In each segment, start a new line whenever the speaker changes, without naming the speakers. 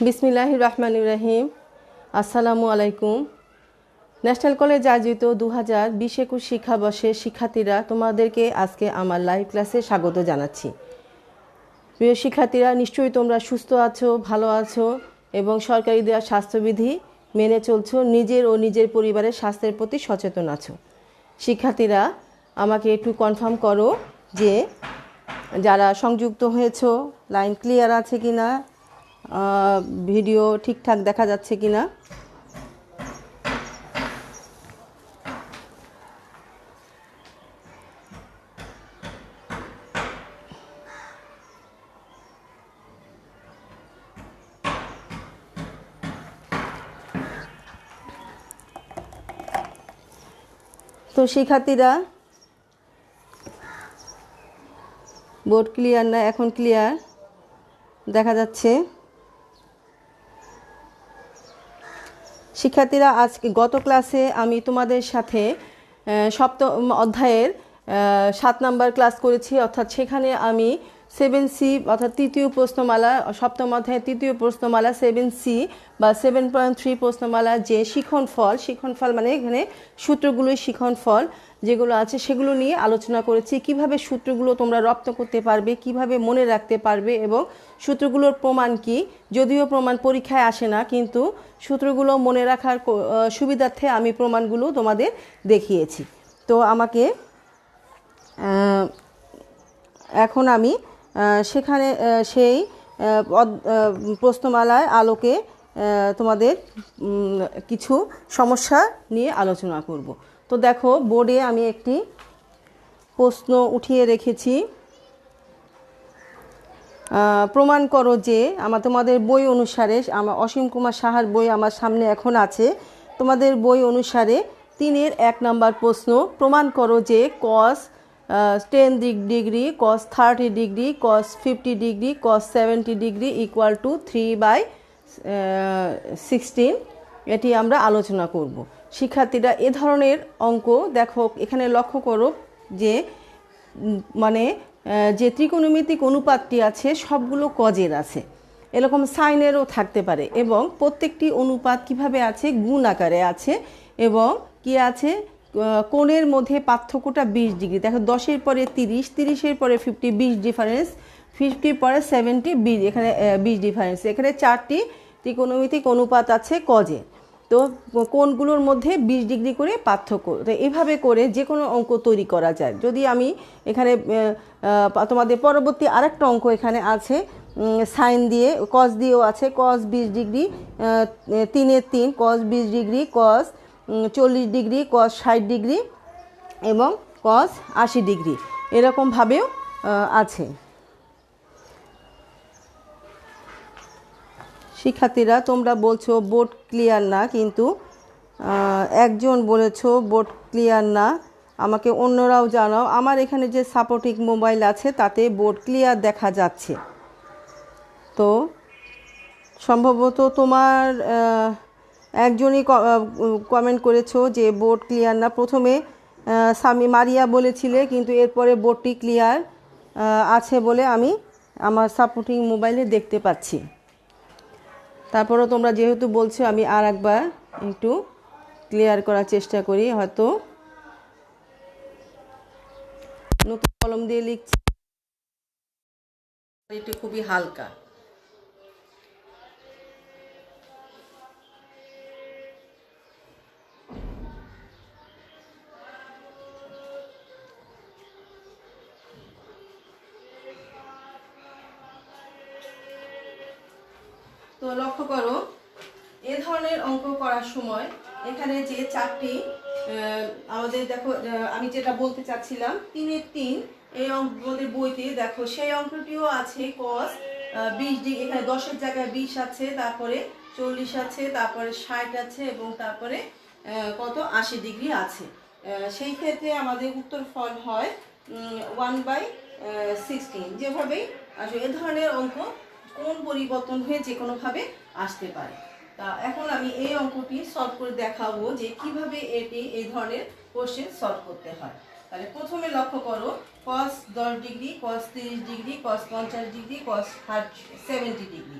বিসমিল্লাহির রহমানির রহিম। আসসালামু আলাইকুম। ন্যাশনাল কলেজ আয়োজিত 2020-21 শিক্ষাবর্ষের শিক্ষার্থীরা তোমাদেরকে আজকে আমার লাইভ ক্লাসে স্বাগত জানাচ্ছি। প্রিয় শিক্ষার্থীরা, নিশ্চয়ই তোমরা সুস্থ আছো, ভালো আছো এবং সরকারি দেওয়া স্বাস্থ্যবিধি মেনে চলছো, নিজের ও নিজের পরিবারের স্বাস্থ্যের প্রতি সচেতন আছো। শিক্ষার্থীরা, আমাকে একটু কনফার্ম করো যে যারা সংযুক্ত হয়েছো লাইন ক্লিয়ার আছে কিনা, ভিডিও ঠিকঠাক দেখা যাচ্ছে কিনা। তো শিক্ষার্থীরা, বোর্ড ক্লিয়ার না? এখন ক্লিয়ার দেখা যাচ্ছে। শিক্ষার্থীরা, আজকে গত ক্লাসে আমি তোমাদের সাথে সপ্তম অধ্যায়ের 7 নাম্বার ক্লাস করেছি, অর্থাৎ সেখানে আমি 7C অর্থাৎ তৃতীয় প্রশ্নমালা, সপ্তম অধ্যায়ের তৃতীয় প্রশ্নমালা 7C বা 7.3 প্রশ্নমালা যে শিখনফল মানে এখানে সূত্রগুলোই শিখনফল যেগুলো আছে সেগুলো নিয়ে আলোচনা করেছি। কিভাবে সূত্রগুলো তোমরা রপ্ত করতে পারবে, কিভাবে মনে রাখতে পারবে এবং সূত্রগুলোর প্রমাণ কি। যদিও প্রমাণ পরীক্ষায় আসে না, কিন্তু সূত্রগুলো মনে রাখার সুবিধার্থে আমি প্রমাণগুলো তোমাদের দেখিয়েছি। তো আমাকে এখন আমি সেখানে সেই প্রশ্নমালার আলোকে তোমাদের কিছু সমস্যা নিয়ে আলোচনা করব। তো দেখো, বোর্ডে আমি একটি প্রশ্ন উঠিয়ে রেখেছি। প্রমাণ করো যে তোমাদের বই অনুসারে, আমার অসীম কুমার সাহার বই আমার সামনে এখন আছে। তোমাদের বই অনুসারে 3-এর 1 নাম্বার প্রশ্ন, প্রমাণ করো যে cos 10 degree, cos 30 degree, cos 50 degree, cos 70 degree equal to 3/16। এটি আমরা আলোচনা করব। শিক্ষার্থীরা, এ ধরনের অঙ্ক দেখো, এখানে লক্ষ্য করো যে মানে যে ত্রিকোণমিতিক অনুপাতটি আছে সবগুলো কজের আছে, এরকম সাইনেরও থাকতে পারে এবং প্রত্যেকটি অনুপাত কিভাবে আছে, গুণ আকারে আছে এবং কি আছে, কোণের মধ্যে পার্থক্যটা 20 ডিগ্রি। দেখো, 10-এর পরে 30, 30-এর পরে 50, 20 ডিফারেন্স, 50 পরে 70, 20, এখানে 20 ডিফারেন্স। এখানে 4টি ত্রিকোণমিতিক অনুপাত আছে কজে। তো কোণগুলোর মধ্যে 20 ডিগ্রি করে পার্থক্য। তো এভাবে করে যে কোনো অঙ্ক তৈরি করা যায়। যদি আমি এখানে তোমাদের পরবর্তী আরেকটা অঙ্ক এখানে আছে সাইন দিয়ে, কস দিয়েও আছে, কস 20 ডিগ্রি, 3-এর 3, কস 20 ডিগ্রি, কস 40 ডিগ্রি, কস 60 ডিগ্রি এবং কস 80 ডিগ্রি, এরকমভাবেও আছে। শিক্ষার্থীরা, তোমরা বলছো বোর্ড ক্লিয়ার না, কিন্তু একজন বলেছো বোর্ড ক্লিয়ার না, আমাকে অন্যরাও জানাও। আমার এখানে যে সাপোর্টিং মোবাইল আছে তাতে বোর্ড ক্লিয়ার দেখা যাচ্ছে। তো সম্ভবত তোমার একজনই কমেন্ট করেছো যে বোর্ড ক্লিয়ার না। প্রথমে মারিয়া বলেছিলে, কিন্তু এরপরে বোর্ডটি ক্লিয়ার আছে বলে আমি আমার সাপোর্টিং মোবাইলে দেখতে পাচ্ছি। তারপরেও তোমরা যেহেতু বলছো, আমি আর একবার একটু ক্লিয়ার করার চেষ্টা করি। হয়তো নতুন কলম দিয়ে লিখছি, এটি খুবই হালকা। তো লক্ষ্য করো, এ ধরনের অঙ্ক করার সময় এখানে যে 4টি আমাদের দেখো, আমি যেটা বলতে চাচ্ছিলাম 3-এর 3 এই অঙ্কদের বইতে দেখো সেই অঙ্কটিও আছে cos 20 ডিগ্রি, এখানে 10-এর জায়গায় 20 আছে, তারপরে 40 আছে, তারপরে 60 আছে এবং তারপরে কত 80 ডিগ্রি আছে। সেই ক্ষেত্রে আমাদের উত্তর ফল হয় 1/16। যেভাবেই আসলে এ ধরনের অঙ্ক কোন পরিবর্তন হয়ে যে কোনোভাবে আসতে পারে। তা এখন আমি এই অঙ্কটি সলভ করে দেখাবো যে কিভাবে এটি এই ধরনের কোশ্চেন সলভ করতে হয়। তাহলে প্রথমে লক্ষ্য করো, cos 10 degree, cos 30 degree, cos 50 degree, cos 70 degree.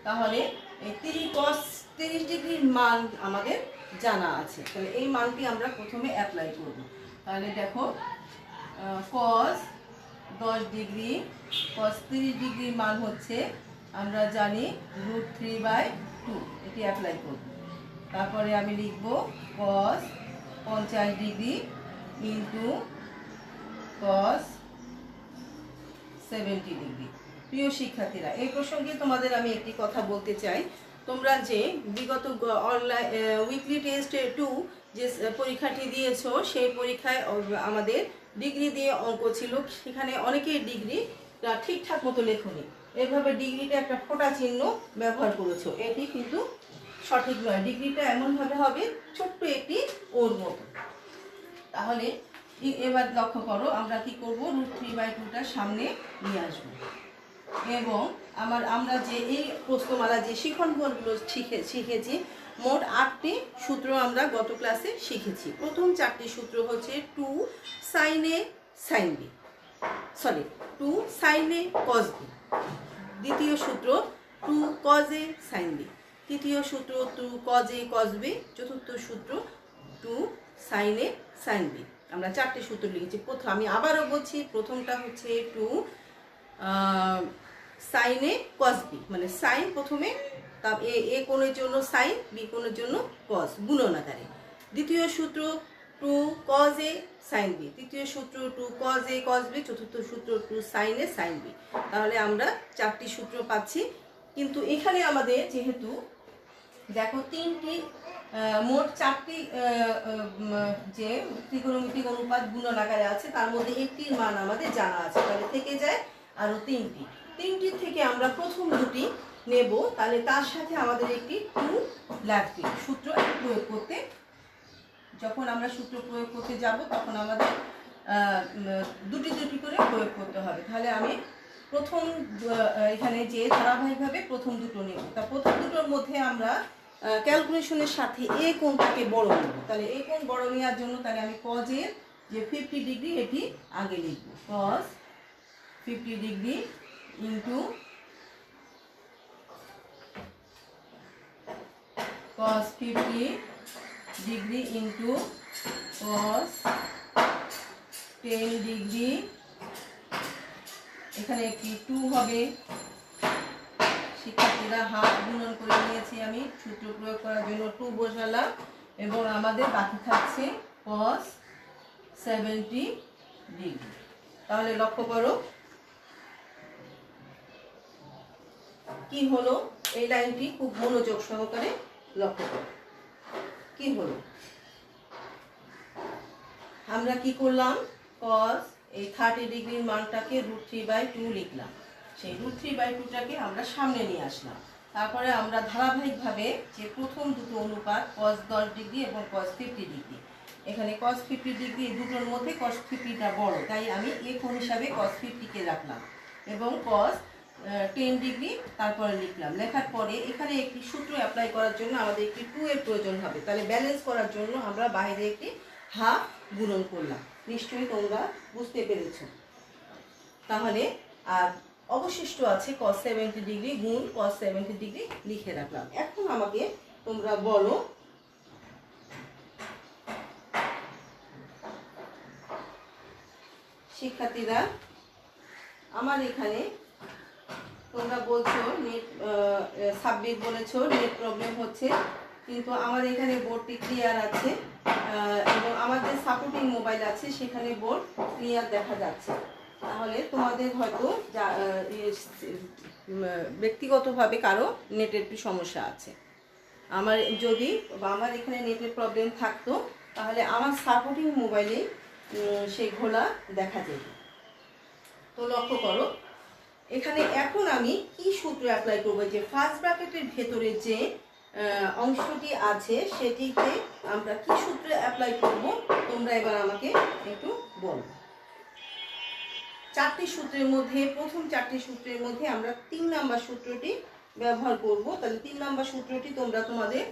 তাহলে এই 30 ডিগ্রির মান আমাদের জানা আছে, তাহলে এই মানটি আমরা প্রথমে অ্যাপ্লাই করব। তাহলে দেখো cos 10 ডিগ্রি cos 30 ডিগ্রির মান হচ্ছে আমরা জানি √3/2, এটি অ্যাপ্লাই করব। তারপরে আমি লিখব cos 50 degree into cos 70 degree. প্রিয় শিক্ষার্থীরা, এই প্রসঙ্গে তোমাদের আমি একটি কথা বলতে চাই। তোমরা যে বিগত অনলাইন উইকলি টেস্ট 2 যে পরীক্ষাটি দিয়েছো, সেই পরীক্ষায় আমাদের ডিগ্রি দিয়ে অঙ্ক ছিল, সেখানে অনেকেই ডিগ্রি ঠিকঠাক মতো লেখনি, এভাবে ডিগ্রিটা একটা ফোঁটা চিহ্ন ব্যবহার করেছো, এটি কিন্তু সঠিক নয়। ডিগ্রিটা এমনভাবে হবে ছোট্ট একটি ওর মতো। তাহলে এবার লক্ষ্য করো, আমরা কি করব, √3/2টা সামনে নিয়ে আসবো এবং আমরা যে এই প্রশ্নমালা যে শিখনগুলো শিখেছি, মোট 8টি সূত্র আমরা গত ক্লাসে শিখেছি। প্রথম 4টি সূত্র হচ্ছে 2 sin A sin B, 2 sin A cos B, দ্বিতীয় সূত্র 2 cos A sin B, তৃতীয় সূত্র 2 cos A cos B, চতুর্থ সূত্র 2 sin A sin B। আমরা 4টি সূত্র লিখেছি। প্রথম আমি আবারও বলছি, প্রথমটা হচ্ছে 2 sin A cos B, মানে সাইন প্রথমে, তার এ কোণের জন্য সাইন, বি কোণের জন্য cos, গুণন আকারে। দ্বিতীয় সূত্র 2 cos A sin B, তৃতীয় সূত্র 2 cos A cos B, চতুর্থ সূত্র 2 sin A sin B। তাহলে আমরা 4টি সূত্র পাচ্ছি। কিন্তু এখানে আমাদের যেহেতু দেখো মোট 4টি যে ত্রিকোণমিতিক অনুপাত গুণন আকারে আছে, তার মধ্যে একটির মান আমাদের জানা আছে, তাহলে থেকে যায় আরো 3টি থেকে আমরা প্রথম দুটি নেব। তাহলে তার সাথে আমাদের একটি 2 লাগবে সূত্র প্রয়োগ করতে। যখন আমরা সূত্র প্রয়োগ করতে যাব তখন আমাদের দুটি করে প্রয়োগ করতে হবে। তাহলে আমি প্রথম এখানে যে ধারাবাহিকভাবে প্রথম দুটো নেব, তা প্রথম দুটোর মধ্যে আমরা ক্যালকুলেশনের সাথে এ কোণটাকে বড় নেব। তাহলে এ কোণ বড় নেওয়ার জন্য তাহলে আমি cos এর যে 50 ডিগ্রি এটি আগে লিখব, cos 50 degree into cos 50 degree into cos 10 degree, এখানে একটি 2 হবে। শিক্ষার্থীরা হাফ গুণন করে নিয়েছি, আমি সূত্র প্রয়োগ করার জন্য 2 বসালাম এবং আমাদের বাকি থাকছে cos 70 ডিগ্রি। তাহলে লক্ষ্য করো কি হলো, এই লাইনটি খুব মনোযোগ সহকারে লক্ষ্য করো কি হলো। আমরা কি করলাম, cos এই 30 ডিগ্রির মানটাকে √3/2 লিখলাম, সেই √3/2টাকে আমরা সামনে নিয়ে আসলাম। তারপরে আমরা ধারাবাহিকভাবে যে প্রথম দুটো অনুপাত cos 10 ডিগ্রি এবং cos 50 ডিগ্রি, এখানে cos 50 ডিগ্রি দুটোর মধ্যে cos 50টা বড়, তাই আমি এ কোণ হিসাবে cos 50কে রাখলাম এবং cos 10 ডিগ্রি তারপরে লিখলাম। লেখার পরে এখানে একটি সূত্র অ্যাপ্লাই করার জন্য আমাদের একটি 2 এর প্রয়োজন হবে, তাহলে ব্যালেন্স করার জন্য আমরা বাইরে একটি হাফ গুণন করলাম। নিশ্চয়ই তোমরা বুঝতে পেরেছো। তাহলে আর অবশিষ্ট আছে cos 70 ডিগ্রি গুণ cos 70 ডিগ্রি লিখে রাখলাম। এখন আমাকে তোমরা বলো, শিক্ষার্থীরা, আমার এখানে তোমরা বলছো নেট সাবমিট বলেছো, নেট প্রবলেম হচ্ছে, কিন্তু আমার এখানে বোর্ডটি ক্লিয়ার আছে এবং আমাদের সাপোর্টিং মোবাইল আছে, সেখানে বোর্ড ক্লিয়ার দেখা যাচ্ছে। তাহলে তোমাদের হয়তো ব্যক্তিগতভাবে কারো নেটের একটু সমস্যা আছে। আমার এখানে নেটের প্রবলেম থাকতো, তাহলে আমার সাপোর্টিং মোবাইলে সেই ঘোলা দেখা যাবে। তো লক্ষ্য করো, এখানে এখন আমি কি সূত্র অ্যাপ্লাই করব, যে ফার্স্ট ব্র্যাকেটের ভেতরে যে অংশটি আছে সেটিকে আমরা কি সূত্র অ্যাপ্লাই করব, তোমরা এবার আমাকে একটু বলো। 4টি সূত্রের মধ্যে প্রথম 4টি সূত্রের মধ্যে আমরা 3 নাম্বার সূত্রটি ব্যবহার করব। তাহলে 3 নাম্বার সূত্রটি তোমরা তোমাদের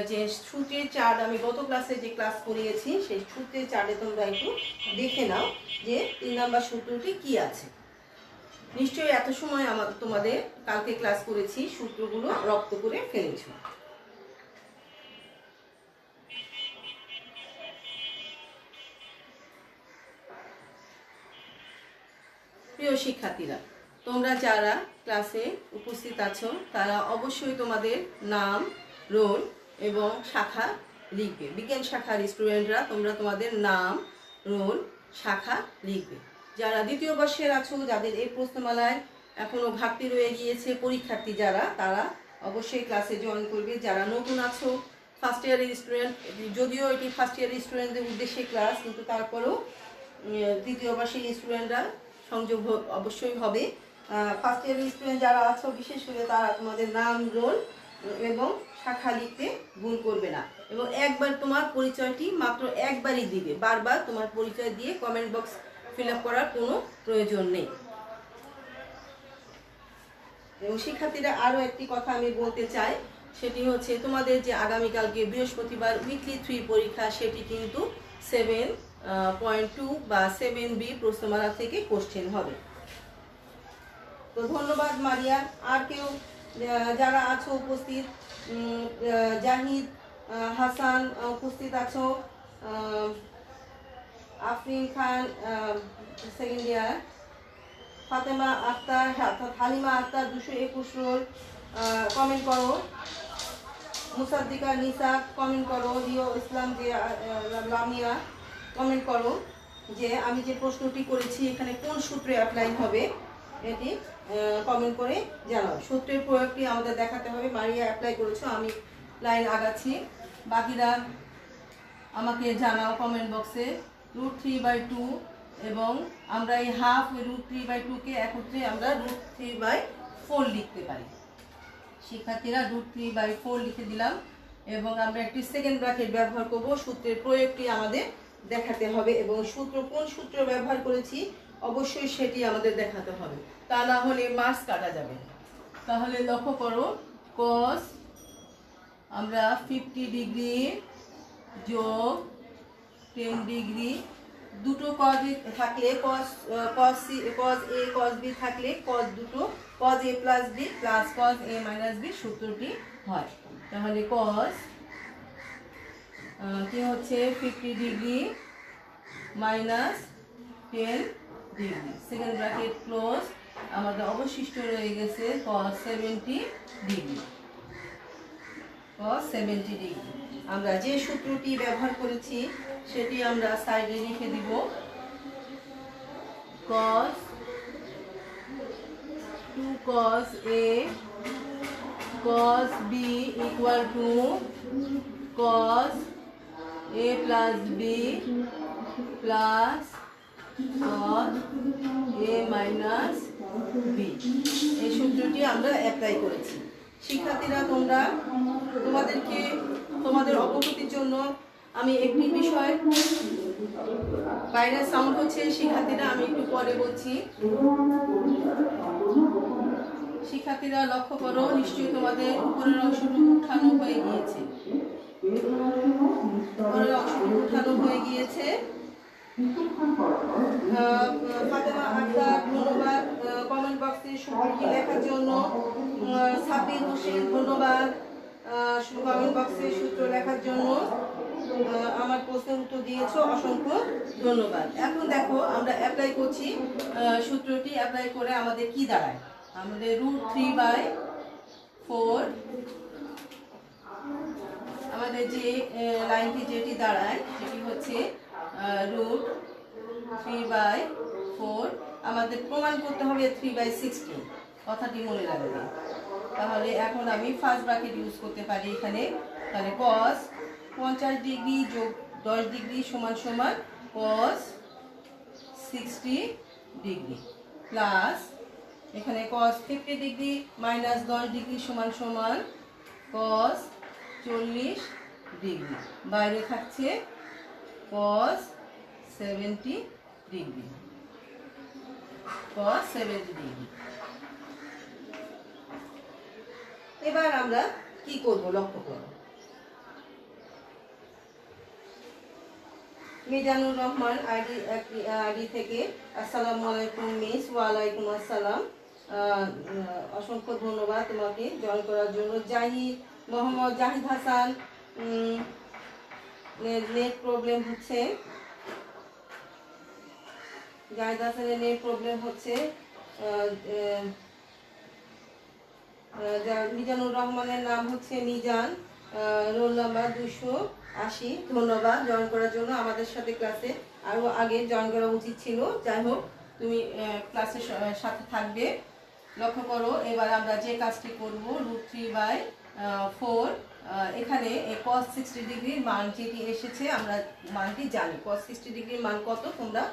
যে সূত্রের চার্ট আমি গত ক্লাসে যে ক্লাস করিয়েছি সেই সূত্রের চার্টে তোমরা একটু দেখে নাও যে 3 নাম্বার সূত্রটি কি আছে। নিশ্চয়ই এত সময় তোমাদের কালকে ক্লাস করেছি, সূত্রগুলো রপ্ত করে ফেলেছো। প্রিয় শিক্ষার্থীরা, তোমরা যারা ক্লাসে উপস্থিত আছো তারা অবশ্যই তোমাদের নাম, রোল এবং শাখা লিখবে। বিজ্ঞান শাখার স্টুডেন্টরা তোমরা তোমাদের নাম, রোল, শাখা লিখবে। যারা দ্বিতীয় বর্ষের আছো, যাদের এই প্রশ্নমালায় এখনো ঘাটতি রয়ে গিয়েছে, পরীক্ষার্থী যারা, তারা অবশ্যই ক্লাসে জয়েন করবে। যারা নতুন আছো, ফার্স্ট ইয়ারের স্টুডেন্ট, যদিও এটি ফার্স্ট ইয়ারের স্টুডেন্টদের উদ্দেশ্যে ক্লাস, কিন্তু তারপরেও দ্বিতীয় বর্ষের স্টুডেন্টরা সংযোগ অবশ্যই হবে। ফার্স্ট ইয়ারের স্টুডেন্ট যারা আছো বিশেষ করে তারা তোমাদের নাম, রোল এবং শাখা লিখতে ভুল করবে না। এবং একবার তোমার পরিচয়টি মাত্র একবারই দিবে, বারবার তোমার পরিচয় দিয়ে কমেন্ট বক্স ফিল আপ করার কোনো প্রয়োজন নেই। এবং শিক্ষার্থীরা আরও একটি কথা আমি বলতে চাই, সেটি হচ্ছে তোমাদের যে আগামীকালকে বৃহস্পতিবার উইকলি 3 পরীক্ষা, সেটি কিন্তু 7.2 বা 7B প্রশ্নমালা থেকে কোশ্চেন হবে। তো ধন্যবাদ মারিয়া। আর কেউ যারা আছো উপস্থিত, জাহিদ, হাসান উপস্থিত আছো, Afrin Khan second year, Fatema Akter, Halima Akter 221 roll comment করো, মুসাদ্দিকা নিসা কমেন্ট করো, রিও ইসলাম যে লামিয়া কমেন্ট করো যে আমি যে প্রশ্নটি করেছি এখানে কোন সূত্রে অ্যাপ্লাই হবে, এটি কমেন্ট করে জানাও। সূত্রের প্রয়োগটি আমাদের দেখাতে হবে। মারিয়া অ্যাপ্লাই করেছো, আমি লাইন আগাচ্ছি, বাকিরা আমাকে জানাও কমেন্ট বক্সে। √3/2 এবং আমরা এই হাফ √3/2 একত্রে আমরা √3/4 লিখতে পারি। শিক্ষার্থীরা √3/4 লিখে দিলাম এবং আমরা একটি সেকেন্ড ব্র্যাকেট ব্যবহার করব। সূত্রের প্রয়োগটি আমাদের দেখাতে হবে এবং কোন সূত্র ব্যবহার করেছি অবশ্যই সেটি আমাদের দেখাতে হবে, তা না হলে মার্কস কাটা যাবে। তাহলে লক্ষ্য করো, cos আমরা 50 ডিগ্রি যোগ 10 ডিগ্রি, দুটো cos থাকলে cos A cos B থাকলে cos দুটো cos A plus B plus cos A minus B সূত্রটি হয়। তাহলে cos কি হচ্ছে 50 degree minus 10 degree, second bracket close, আমাদের অবশিষ্ট রয়ে গেছে cos 70 ডিগ্রি। cos 70 ডিগ্রি আমরা যে সূত্রটি ব্যবহার করেছি সেটি আমরা সাইডে লিখে দিব। cos 2 cos A cos B equal to cos A plus B plus cos A minus B, এই সূত্রটি আমরা অ্যাপ্লাই করেছি। শিক্ষার্থীরা তোমরা তোমাদের অবগতির জন্য আমি একটি বিষয়, বাইরের সাউন্ড হচ্ছে শিক্ষার্থীরা, আমি একটু পরে বলছি। শিক্ষার্থীরা লক্ষ্য করো, নিশ্চয়ই তোমাদের উপরের অংশটুকু উঠানো হয়ে গিয়েছে। উপরের অংশটুকু উঠানো হয়ে গিয়েছে। ফাতেমা আক্তার ধন্যবাদ কমেন্ট বক্সে সূত্রটি লেখার জন্য। সাব্বির হোসেন ধন্যবাদ কমেন্ট বক্সে সূত্র লেখার জন্য, আমার প্রশ্নের উত্তর দিয়েছো, অসংখ্য ধন্যবাদ। এখন দেখো আমরা অ্যাপ্লাই করছি। সূত্রটি অ্যাপ্লাই করে আমাদের কি দাঁড়ায়, আমাদের √3/4 আমাদের যে লাইনটি যেটি দাঁড়ায় সেটি হচ্ছে √3/4, আমাদের প্রমাণ করতে হবে 3/16, কথাটি মনে রাখবে। তাহলে এখন আমি ফার্স্ট ব্র্যাকেট ইউজ করতে পারি এখানে। তাহলে cos 50 ডিগ্রি যোগ 10 ডিগ্রি সমান সমান cos 60 ডিগ্রি প্লাস এখানে cos 50 ডিগ্রি মাইনাস 10 ডিগ্রি সমান সমান cos 40 ডিগ্রি, বাইরে থাকছে cos 70 ডিগ্রি। cos 70 degree. এবার আমরা কি করব লক্ষ্য করো, মিজানুর রহমান আইডি থেকে আসসালামু আলাইকুম মিস। ওয়ালাইকুম আসসালাম। অসংখ্য ধন্যবাদ তোমাকে জয়েন করার জন্য। মোহাম্মদ জাহিদ হাসান, নেট প্রবলেম হচ্ছে। জাহিদ হাসানের নেট প্রবলেম হচ্ছে। মিজানুর রহমানের নাম হচ্ছে মিজান, রোল নাম্বার 280। ধন্যবাদ জয়েন করার জন্য। আমাদের সাথে ক্লাসে আরও আগে জয়েন করা উচিত ছিল। যাই হোক, তুমি ক্লাসের সাথে থাকবে। লক্ষ্য করো, এবার আমরা যে কাজটি করব, √3/4 এখানে cos 60 ডিগ্রির মান যেটি এসেছে আমরা মানটি জানি। cos 60 ডিগ্রির মান কত তোমরা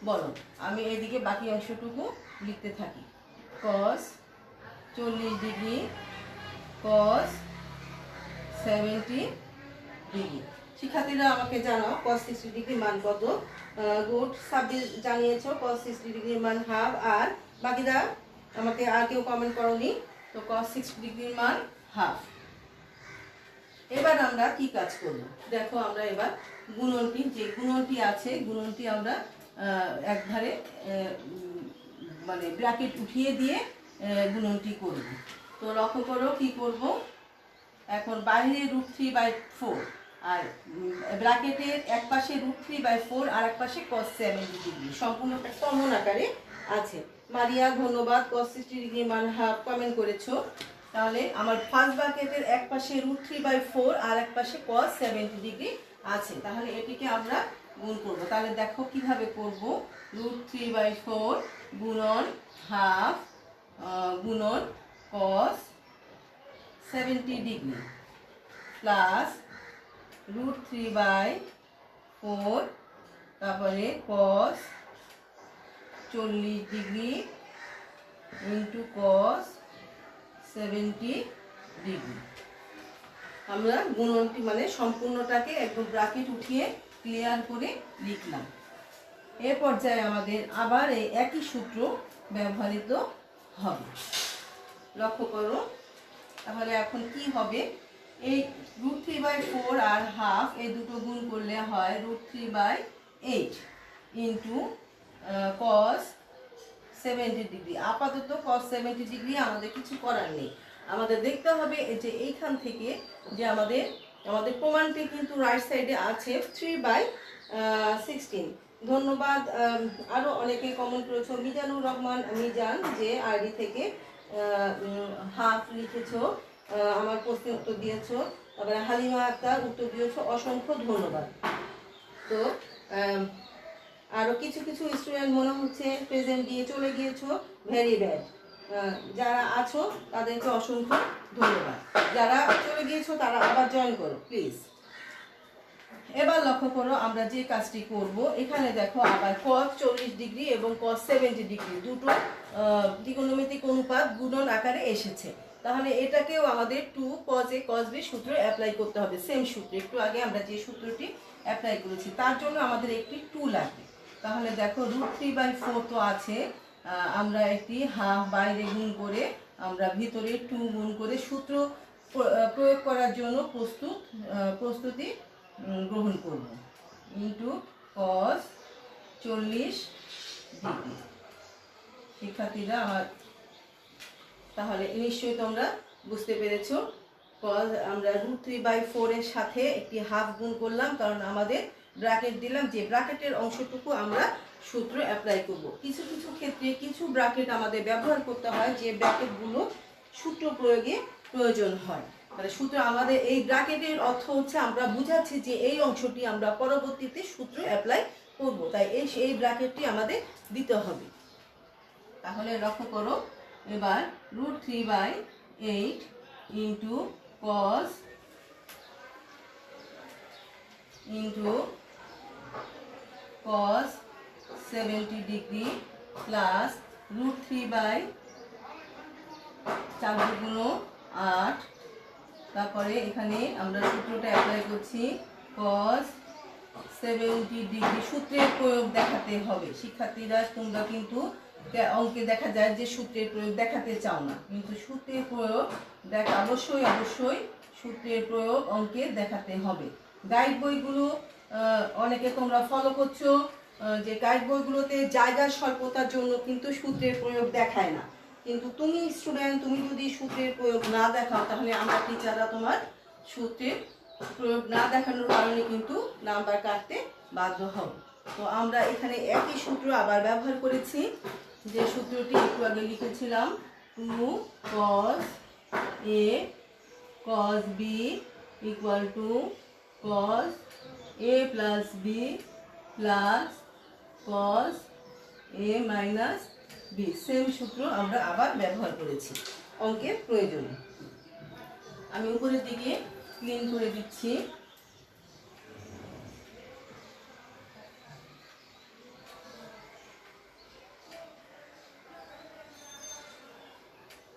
বলো। আমি এদিকে বাকি অংশটুকু লিখতে থাকি। cos 40 degree, cos 70 degree. শিক্ষার্থীরা আমাকে জানাও cos 60 ডিগ্রির মান কত। গুড, সাব্বির জানিয়েছো cos 60 ডিগ্রির মান হাফ। আর বাকিরা আমাকে আর কেউ কমেন্ট করনি, তো cos 60 ডিগ্রির মান হাফ। এবার আমরা কি কাজ করব দেখো। আমরা এবার গুণনটি, যে গুণনটি আছে, গুণনটি আমরা একধারে মানে ব্র্যাকেট উঠিয়ে দিয়ে গুণনটি করব। তো লক্ষ্য করো কি করব। এখন বাইরে √3/4 আর ব্র্যাকেটের এক পাশে √3/4 আর এক পাশে cos 70 ডিগ্রি, সম্পূর্ণটা কমন আকারে আছে। মারিয়া ধন্যবাদ, cos 60 ডিগ্রি মান হাফ কমেন্ট করেছো। তাহলে আমার ফার্স্ট ব্র্যাকেটের এক পাশে √3/4 আর এক পাশে cos 70 ডিগ্রি আছে। তাহলে এটিকে আমরা গুণ করব। তাহলে দেখো কিভাবে করব। √3/4 গুণন হাফ গুণন cos 70 ডিগ্রি প্লাস √3/4 তারপরে cos 40 degree into cos 70 degree. আমরা গুণনটি মানে সম্পূর্ণটাকে একদম ব্র্যাকেট উঠিয়ে ক্লিয়ার করে লিখলাম। এ পর্যায়ে আমাদের আবার এই একই সূত্র ব্যবহৃত হবে। লক্ষ্য করো, তাহলে এখন কি হবে। এই √3/4 আর হাফ এই দুটো গুণ করলে হয় √3/8 ইন্টু cos 70 ডিগ্রি। আপাতত cos 70 ডিগ্রি আমাদের কিছু করার নেই। আমাদের দেখতে হবে যে এইখান থেকে যে আমাদের প্রমাণটি কিন্তু রাইট সাইডে আছে 3/16। ধন্যবাদ। আরও অনেকে কমেন্ট করেছো। মিজানুর রহমান মিজান যে আইডি থেকে হাফ লিখেছো, আমার প্রশ্নের উত্তর দিয়েছো। তারপরে হালিমা আক্তার উত্তর দিয়েছো, অসংখ্য ধন্যবাদ। তো আরও কিছু স্টুডেন্ট মনে হচ্ছে প্রেজেন্ট দিয়ে চলে গিয়েছো, ভেরি ব্যাড। যারা আছো তাদেরকে অসংখ্য ধন্যবাদ। যারা চলে গিয়েছো তারা আবার জয়েন করো প্লিজ। এবার লক্ষ্য করো আমরা যে কাজটি করব। এখানে দেখো আবার cos 40 ডিগ্রি এবং cos 70 ডিগ্রি দুটো ত্রিকোণমিতিক অনুপাত গুণন আকারে এসেছে। তাহলে এটাকেও আমাদের 2 cos a cos b সূত্র অ্যাপ্লাই করতে হবে। সেম সূত্র, একটু আগে আমরা যে সূত্রটি অ্যাপ্লাই করেছি তার জন্য আমাদের একটি 2 লাগবে। তাহলে দেখো √3/4 তো আছে, আমরা একটি হাফ বাইরে গুণ করে আমরা ভিতরে 2 গুণ করে সূত্র প্রয়োগ করার জন্য প্রস্তুতি গ্রহণ করব। Into cos 40 degree. শিক্ষার্থীরা আমার তাহলে নিশ্চয়ই তোমরা বুঝতে পেরেছো। cos আমরা √3/4 এর সাথে একটি হাফ গুণ করলাম, কারণ আমাদের ব্র্যাকেট দিলাম, যে ব্র্যাকেটের অংশটুকু আমরা সূত্র অ্যাপ্লাই করব। কিছু ক্ষেত্রে কিছু ব্র্যাকেট আমাদের ব্যবহার করতে হয় যে ব্র্যাকেটগুলো সূত্র প্রয়োগে প্রয়োজন হয়। মানে সূত্র আমাদের এই ব্র্যাকেটের অর্থ হচ্ছে আমরা বুঝাচ্ছি যে এই অংশটি আমরা পরবর্তীতে সূত্র অ্যাপ্লাই করব, তাই এই ব্র্যাকেটটি আমাদের দিতে হবে। তাহলে লক্ষ্য করো, এবার √3/8 ইন্টু cos 70 ডিগ্রি প্লাস √3/4 তারপরে এখানে আমরা সূত্রটা অ্যাপ্লাই করছি cos 70 ডিগ্রি। সূত্রের প্রয়োগ দেখাতে হবে। শিক্ষার্থীরা তোমরা কিন্তু অঙ্কে দেখা যায় যে সূত্রের প্রয়োগ দেখাতে চাও না, কিন্তু সূত্রের প্রয়োগ অবশ্যই সূত্রের প্রয়োগ অঙ্কে দেখাতে হবে। গাইড বইগুলো অনেকে তোমরা ফলো করছো যে গাইড বইগুলোতে জায়গার স্বল্পতার জন্য কিন্তু সূত্রের প্রয়োগ দেখায় না, কিন্তু তুমি স্টুডেন্ট, তুমি যদি সূত্রের প্রয়োগ না দেখাও তাহলে আমরা টিচাররা তোমার সূত্রের প্রয়োগ না দেখানোর কারণে কিন্তু নাম্বার কাটতে বাধ্য হব। তো আমরা এখানে একই সূত্র আবার ব্যবহার করেছি, যে সূত্রটি একটু আগে লিখেছিলাম, 2 cos a cos b equal to cos a plus b plus cos a minus b। Same সূত্র আমরা আবার ব্যবহার করেছি অঙ্কের প্রয়োজনে। আমি উপরের দিকে ক্লিন করে দিচ্ছি।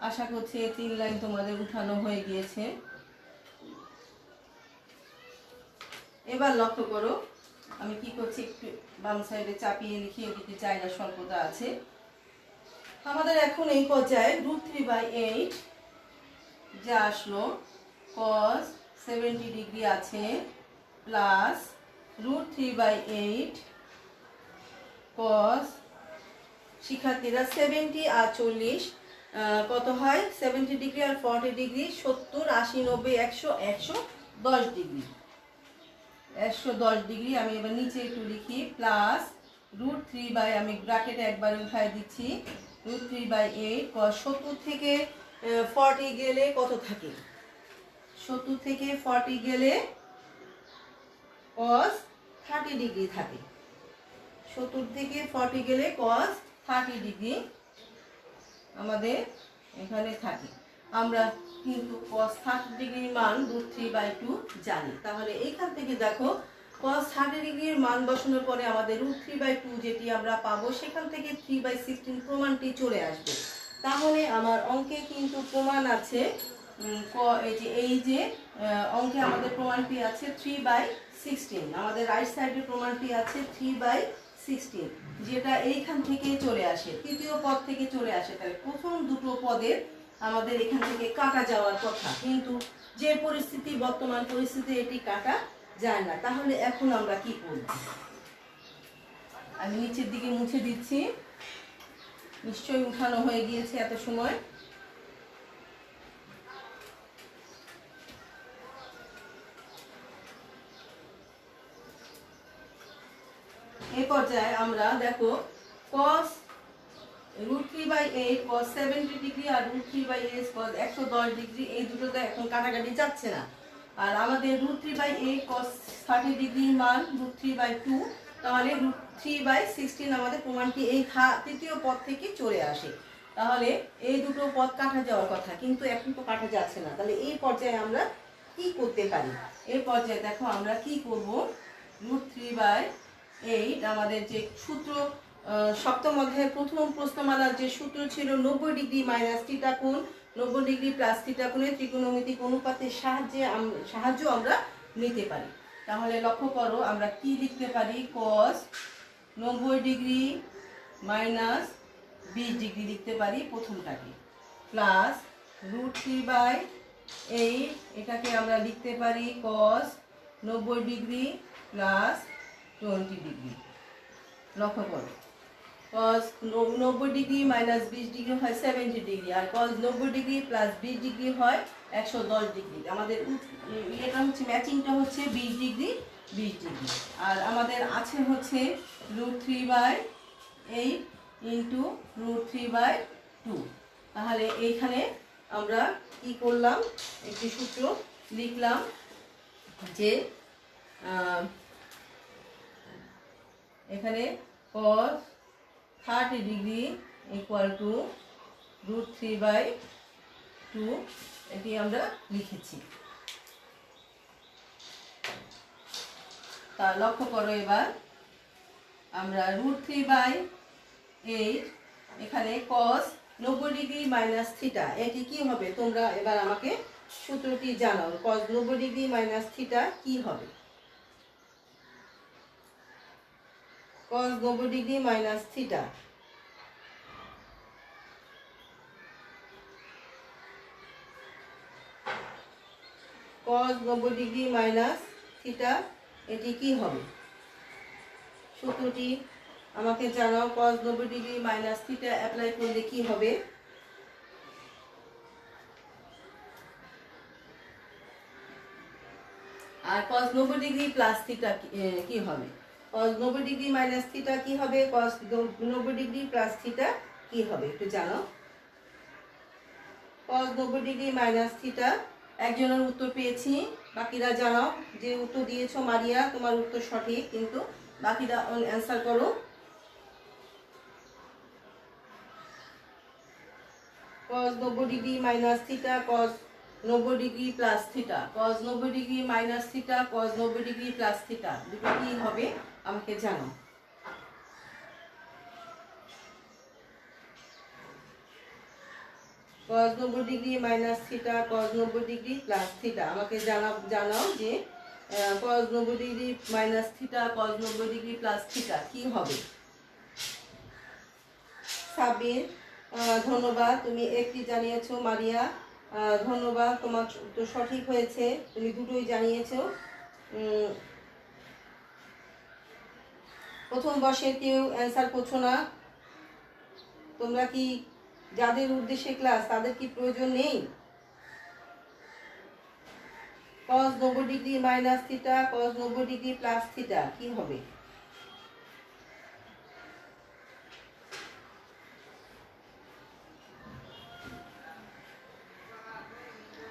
আশা করছি 3 লাইন তোমাদের উঠানো হয়ে গিয়েছে। এবার লক্ষ্য করো আমি কি করছি, একটু বাম সাইডে চাপিয়ে লিখি, এদিকে জায়গা স্বল্পতা আছে। আমাদের এখন এই পর্যায়ে √3/8 যা আসলো cos 70 ডিগ্রি আছে প্লাস √3/8 cos, শিক্ষার্থীরা 70 আর 40 কত হয়? 70 ডিগ্রি আর 40 ডিগ্রি 70, 80, 90, 100, 110 ডিগ্রি, 110 ডিগ্রি। আমি এবার নিচে একটু লিখি, প্লাস √3 আমি ব্র্যাকেটে একবার উঠাই দিচ্ছি, √3/8 cos 70 থেকে 40 গেলে কত থাকে? 70 থেকে 40 গেলে cos 30 ডিগ্রি থাকে। 70 থেকে 40 গেলে cos 30 ডিগ্রি আমাদের এখানে থাকে। আমরা কিন্তু cos 30 ডিগ্রির মান √3/2 জানি। তাহলে এইখান থেকে দেখো cos 30 ডিগ্রির মান বসানোর পরে আমাদের √3/2 যেটি আমরা পাবো, সেখান থেকে 3/16 প্রমাণটি চলে আসবে। তাহলে আমার অঙ্কে কিন্তু প্রমাণ আছে, এই যে অঙ্কে আমাদের প্রমাণটি আছে 3/16, আমাদের রাইট সাইডে প্রমাণটি আছে 3/16, যেটা এইখান থেকে চলে আসে, তৃতীয় পদ থেকে চলে আসে। তাহলে প্রথম দুটো পদের আমাদের এখান থেকে কাটা যাওয়ার কথা, কিন্তু যে পরিস্থিতি, বর্তমান পরিস্থিতি, এটি কাটা যায় না। তাহলে এখন আমরা কি করব? আমি নিচের দিকে মুছে দিচ্ছি, নিশ্চয়ই উঠানো হয়ে গিয়েছে এত সময়। এই পর্যায়ে আমরা দেখো cos √3/8 cos 70 ডিগ্রি আর √3/8 cos 110 ডিগ্রি, এই দুটোতে এখন কাটাকাটি যাচ্ছে না। আর আমাদের √3/8 cos 30 ডিগ্রির মান √3/2, তাহলে √3/16 আমাদের প্রমাণটি এই তৃতীয় পদ থেকে চলে আসে। তাহলে এই দুটো পদ কাটা যাওয়ার কথা, কিন্তু এখন তো কাটা যাচ্ছে না। তাহলে এই পর্যায়ে আমরা কি করতে পারি? এই পর্যায়ে দেখো আমরা কি করব, √3/8 আমাদের যে সূত্র, সপ্তম অধ্যায়ের প্রথম প্রশ্নমালার যে সূত্র ছিল 90 ডিগ্রি মাইনাস থিটা কোণ, 90 ডিগ্রি প্লাস থিটা কোণের ত্রিকোণমিতিক অনুপাতের সাহায্য আমরা নিতে পারি। তাহলে লক্ষ্য করো আমরা কি লিখতে পারি, cos 90 ডিগ্রি মাইনাস 20 ডিগ্রি লিখতে পারি প্রথমটাকে, প্লাস √3/8 এটাকে আমরা লিখতে পারি cos 90 ডিগ্রি প্লাস 20 ডিগ্রি। লক্ষ্য করো cos 90 ডিগ্রি মাইনাস 20 ডিগ্রি হয় 70 ডিগ্রি, আর cos 90 ডিগ্রি প্লাস 20 ডিগ্রি হয় 110 ডিগ্রি। আমাদের এটা হচ্ছে ম্যাচিংটা হচ্ছে 20 ডিগ্রি 20 ডিগ্রি। আর আমাদের আছে হচ্ছে √3/8 ইন্টু √3/2। তাহলে এইখানে আমরা কি করলাম, একটি সূত্র লিখলাম যে এখানে cos 30 ডিগ্রি ইকুয়াল টু √3/2, এটি আমরা লিখেছি। তা লক্ষ্য করো এবার আমরা √3/8 এখানে cos 90 ডিগ্রি মাইনাস থিটা, এটি কি হবে? তোমরা এবার আমাকে সূত্রটি জানাও, cos 90 ডিগ্রি মাইনাস থিটা কি হবে? cos 90 degree minus theta, cos 90 degree minus theta এটি কি হবে? সূত্রটি আমাকে জানাও। cos 90 degree minus theta apply করলে কি হবে? আর cos 90 ডিগ্রি প্লাস থিটা কি হবে? cos 90 ডিগ্রি মাইনাস থিটা কি হবে? cos 90 ডিগ্রি প্লাস থিটা কি হবে একটু জানাও। cos 90 ডিগ্রি মাইনাস থিটা, একজনের উত্তর পেয়েছি, বাকিরা জানাও। যে উত্তর দিয়েছো মারিয়া, তোমার উত্তর সঠিক, কিন্তু বাকিরা অ্যান্সার করো। cos 90 degree minus theta, cos 90 degree plus theta, cos 90 degree minus theta, cos 90 degree plus theta, দুটো কি হবে আমাকে জানাও। cos 90 degree minus theta, cos 90 degree plus theta, আমাকে জানাও যে cos 90 degree minus theta, cos 90 degree plus theta কি হবে। সাবির, ধন্যবাদ, তুমি একটি জানিয়েছো। মারিয়া, ধন্যবাদ, তোমার তো সঠিক হয়েছে, তুমি দুটোই জানিয়েছো। প্রথম বর্ষের কেউ অ্যান্সার করছো না? তোমরা কি, যাদের উদ্দেশ্যে ক্লাস তাদের কি প্রয়োজন নেই? cos 90 degree minus theta, cos 90 degree plus theta কি হবে?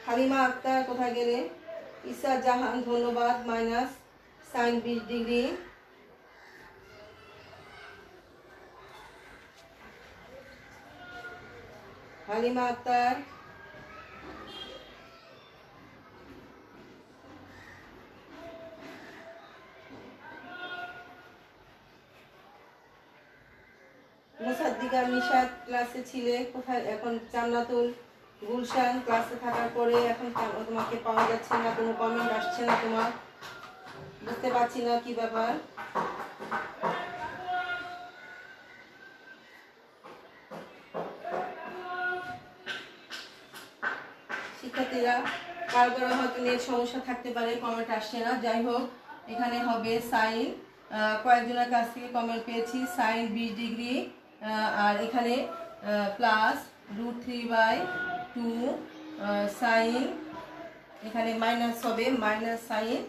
হালিমা আক্তার কোথায় গেলে? ইসা জাহান, ধন্যবাদ, minus sine 20 degree. Halima Akter, Musaddika Nishat ক্লাসে ছিলে কোথায়? এখন জান্নাতুল গুলশান ক্লাসে থাকার পরে এখন তোমাকে পাওয়া যাচ্ছে না, কোনো কমেন্ট আসছে না তোমার, বুঝতে পারছি না কি ব্যাপার। শিক্ষার্থীরা কারো হয়তো নেট সমস্যা থাকতে পারে, কমেন্ট আসছে না। যাই হোক, এখানে হবে সাইন, কয়েকজনের কাছ থেকে কমেন্ট পেয়েছি, সাইন 20 ডিগ্রি, আর এখানে প্লাস √3/2 সাইন, এখানে মাইনাস হবে, মাইনাস সাইন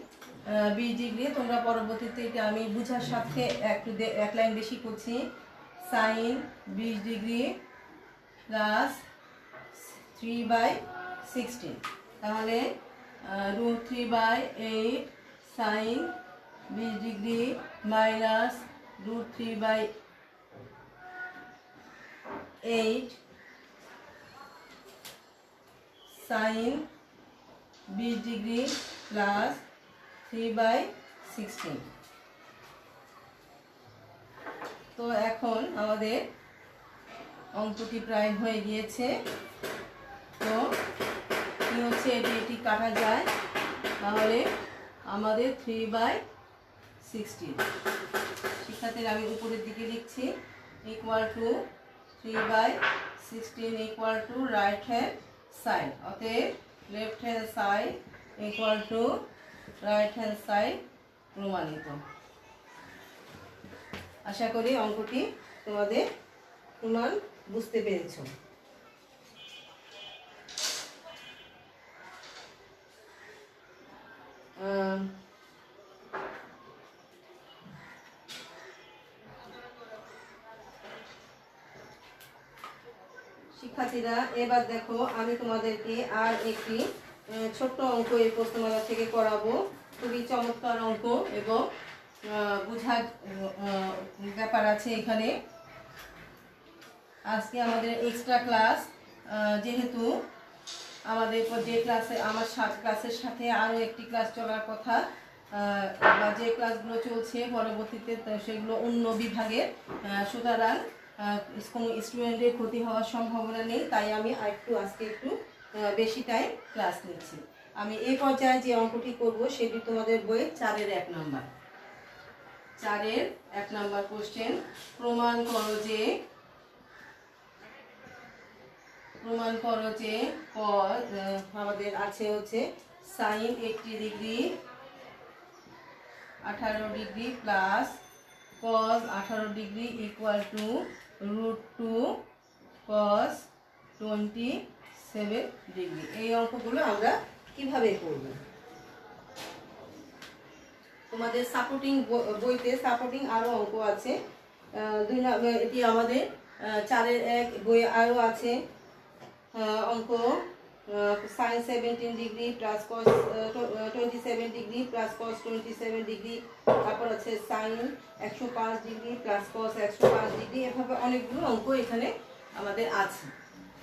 20 ডিগ্রি। তোমরা পরবর্তীতে এটা আমি বুঝার সাথে একটু এক লাইন বেশি করছি। সাইন 20 ডিগ্রি প্লাস 3/16, তাহলে √3/8 sine 20 degree minus √3/8 sine 20 degree plus 3/16। তো এখন আমাদের অঙ্কটি প্রায় হয়ে গিয়েছে। তো কি হচ্ছে, এটি কাটা যায়, তাহলে আমাদের 3/16। শিক্ষার্থীরা আমি উপরের দিকে লিখছি, equal to 3/16 equal to right hand side, অতএব left hand side equal to right hand side প্রমাণিত। আশা করি অঙ্কটি তোমাদের প্রমাণ বুঝতে পেরেছ। শিক্ষার্থীরা এবার দেখো, আমি তোমাদেরকে আর একটি ছোট্ট অঙ্ক এই প্রশ্নমালা থেকে করাবো। খুবই চমৎকার অঙ্ক এবং বুঝার ব্যাপার আছে এখানে। আজকে আমাদের এক্সট্রা ক্লাস, যেহেতু আমাদের যে ক্লাসে আমার ক্লাসের সাথে আরও একটি ক্লাস চলার কথা, বা যে ক্লাসগুলো চলছে পরবর্তীতে সেগুলো অন্য বিভাগের, সুতরাং কোনো স্টুডেন্টের ক্ষতি হওয়ার সম্ভাবনা নেই, তাই আমি আজকে একটু বেশি টাইম ক্লাস নিচ্ছি। আমি এই পর্যায়ে যে অঙ্কটি করব সেটি তোমাদের বইয়ের 4-এর 1 নাম্বার, 4-এর 1 নাম্বার কোশ্চেন। প্রমাণ করো যে আমাদের আছে হচ্ছে sine 80 degree 18 degree plus cos 18 degree equal to √2 cos 27 degree. এই অঙ্কগুলো আমরা কিভাবে করব? তোমাদের সাপোর্টিং বইতে সাপোর্টিং আরও অঙ্ক আছে। এটি আমাদের 4-এর 1 বই আরও আছে অঙ্ক sin 17 degree plus cos 27 degree plus cos 27 degree, তারপর আছে sine 105 degree plus cos 105 degree. এভাবে অনেকগুলো অঙ্ক এখানে আমাদের আছে।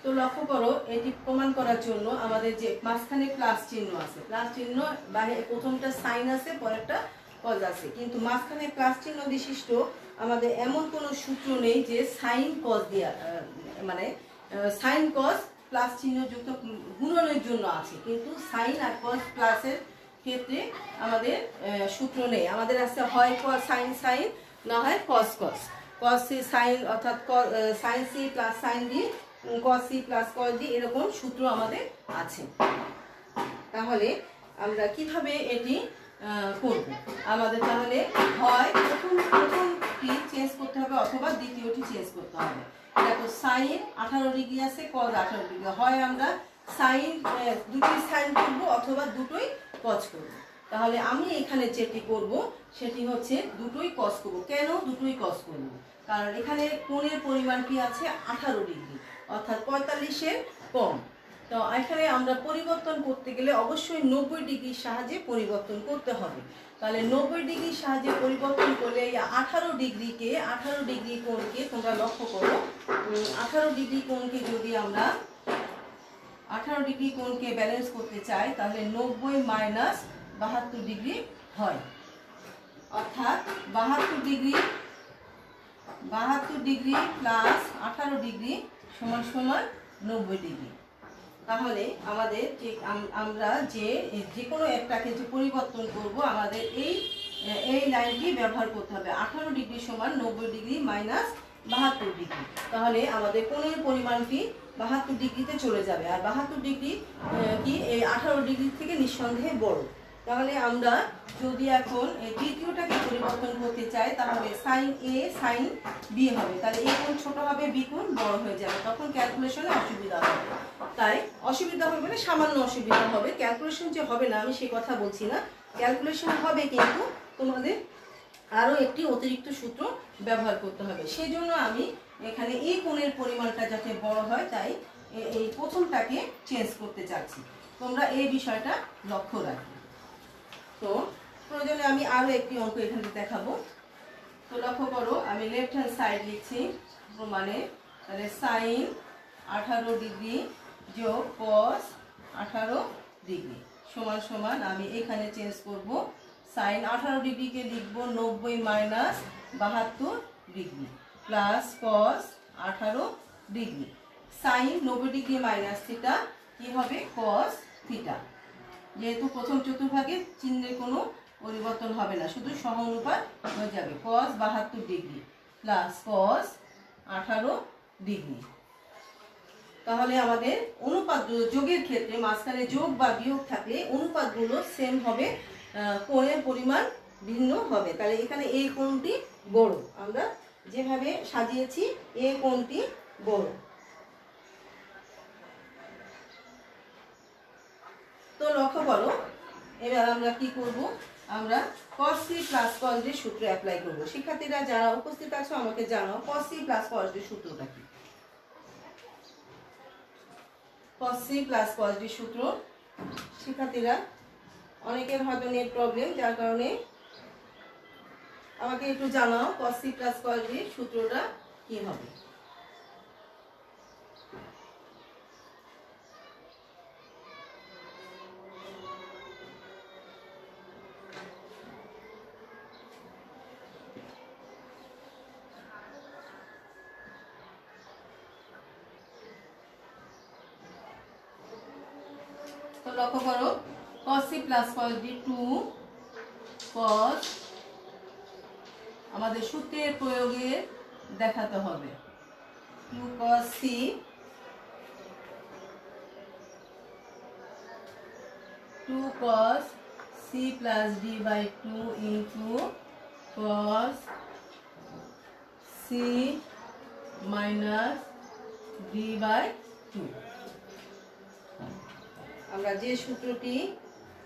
তো লক্ষ্য করো, এটি প্রমাণ করার জন্য আমাদের যে মাঝখানে প্লাস চিহ্ন আছে, প্লাস চিহ্ন বাইরে প্রথমটা সাইন আছে, পরেরটা কস আছে, কিন্তু মাঝখানে প্লাস চিহ্ন বিশিষ্ট আমাদের এমন কোনো সূত্র নেই যে সাইন কস দিয়া মানে সাইন কস প্লাস চিহ্ন যুক্ত গুণনের জন্য আছে, কিন্তু সাইন আর কস প্লাসের ক্ষেত্রে আমাদের সূত্র নেই। আমাদের আছে হয় কস সাইন সাইন, না হয় cos cos. Cos C sine অর্থাৎ sine C plus sine D, cos C plus cos D, এরকম সূত্র আমাদের আছে। তাহলে আমরা কিভাবে এটি করব? আমাদের তাহলে হয় প্রথমটি চেঞ্জ করতে হবে অথবা দ্বিতীয়টি চেঞ্জ করতে হবে। দেখো সাইন 18 ডিগ্রি আছে, কস 18 ডিগ্রি, হয় আমরা সাইন দুটোই সাইন করব অথবা দুটোই কস করব। তাহলে আমি এখানে যেটি করব সেটি হচ্ছে দুটোই কস করব। কেন দুটোই কস করব? কারণ এখানে কোণের পরিমাণ কি আছে 18 ডিগ্রি, অর্থাৎ 45-এর কম। তো এখানে আমরা পরিবর্তন করতে গেলে অবশ্যই 90 ডিগ্রির সাহায্যে পরিবর্তন করতে হবে। তাহলে 90 ডিগ্রির সাহায্যে পরিবর্তন করলে এই 18 ডিগ্রি কোণকে তোমরা লক্ষ্য করো, 18 ডিগ্রি কোণকে যদি আমরা 18 ডিগ্রি কোণকে ব্যালেন্স করতে চাই তাহলে 90 মাইনাস 72 ডিগ্রি হয়, অর্থাৎ 72 ডিগ্রি প্লাস 18 ডিগ্রি সমান সমান 90 ডিগ্রি। তাহলে আমাদের আমরা যে কোনো একটাকে যে পরিবর্তন করব আমাদের এই লাইনটি ব্যবহার করতে হবে। 18 ডিগ্রি সমান 90 ডিগ্রি মাইনাস 72 ডিগ্রি। তাহলে আমাদের কোণের পরিমাণটি 72 ডিগ্রিতে চলে যাবে, আর 72 ডিগ্রি কি এই 18 ডিগ্রি থেকে নিঃসন্দেহে বড়। তাহলে আমরা যদি এখন এই দ্বিতীয়টাকে পরিবর্তন করতে চাই তাহলে সাইন এ সাইন বি হবে, তাহলে এ কোণ ছোট হবে, বি কোণ বড় হয়ে যাবে, তখন ক্যালকুলেশনে অসুবিধা হবে। তাই অসুবিধা হবে মানে সামান্য অসুবিধা হবে, ক্যালকুলেশন যে হবে না আমি সেই কথা বলছি না, ক্যালকুলেশন হবে, কিন্তু তোমাদের আরও একটি অতিরিক্ত সূত্র ব্যবহার করতে হবে। সেই জন্য আমি এখানে এই কোণের পরিমাণটা যাতে বড় হয় তাই এই প্রথমটাকে চেঞ্জ করতে চাচ্ছি। তোমরা এই বিষয়টা লক্ষ্য রাখবে। তো প্রয়োজনে আমি আরও একটি অঙ্ক এখানে দেখাবো। তো লক্ষ্য করো, আমি লেফট হ্যান্ড সাইড লিখছি প্রমাণে। তাহলে সাইন 18 ডিগ্রি যোগ কস 18 ডিগ্রি সমান সমান আমি এখানে চেঞ্জ করব, সাইন 18 ডিগ্রিকে লিখব 90 minus 72 degree plus cos 18 degree. Sine 90 degree minus theta কি হবে কস থিটা। যেহেতু প্রথম চতুর্ভাগের চিহ্নের কোনো পরিবর্তন হবে না, শুধু সহানুপাত হয়ে যাবে, কস 72 ডিগ্রি প্লাস কস 18 ডিগ্রি। তাহলে আমাদের অনুপাত যোগের ক্ষেত্রে মাঝখানে যোগ বা বিয়োগ থাকলে অনুপাতগুলো সেম হবে, কোণের পরিমাণ ভিন্ন হবে। তাহলে এখানে এই কোণটি বড়, আমরা যেভাবে সাজিয়েছি এই কোণটি বড়। তো লক্ষ্য করো, এবার আমরা কি করব, আমরা cos c plus cos d সূত্র অ্যাপ্লাই করব। শিক্ষার্থীরা যারা উপস্থিত আছো আমাকে জানাও cos c plus cos d সূত্রটা কি। cos c plus cos d সূত্র, শিক্ষার্থীরা অনেকের হয়তো নেট প্রবলেম, যার কারণে আমাকে একটু জানাও cos c plus cos d সূত্রটা কি হবে। তো লক্ষ্য করো, cos c plus cos d 2 cos, আমাদের সূত্রের প্রয়োগে দেখাতে হবে 2 cos c C plus D by 2 into cos C minus D by 2। আমরা যে সূত্রটি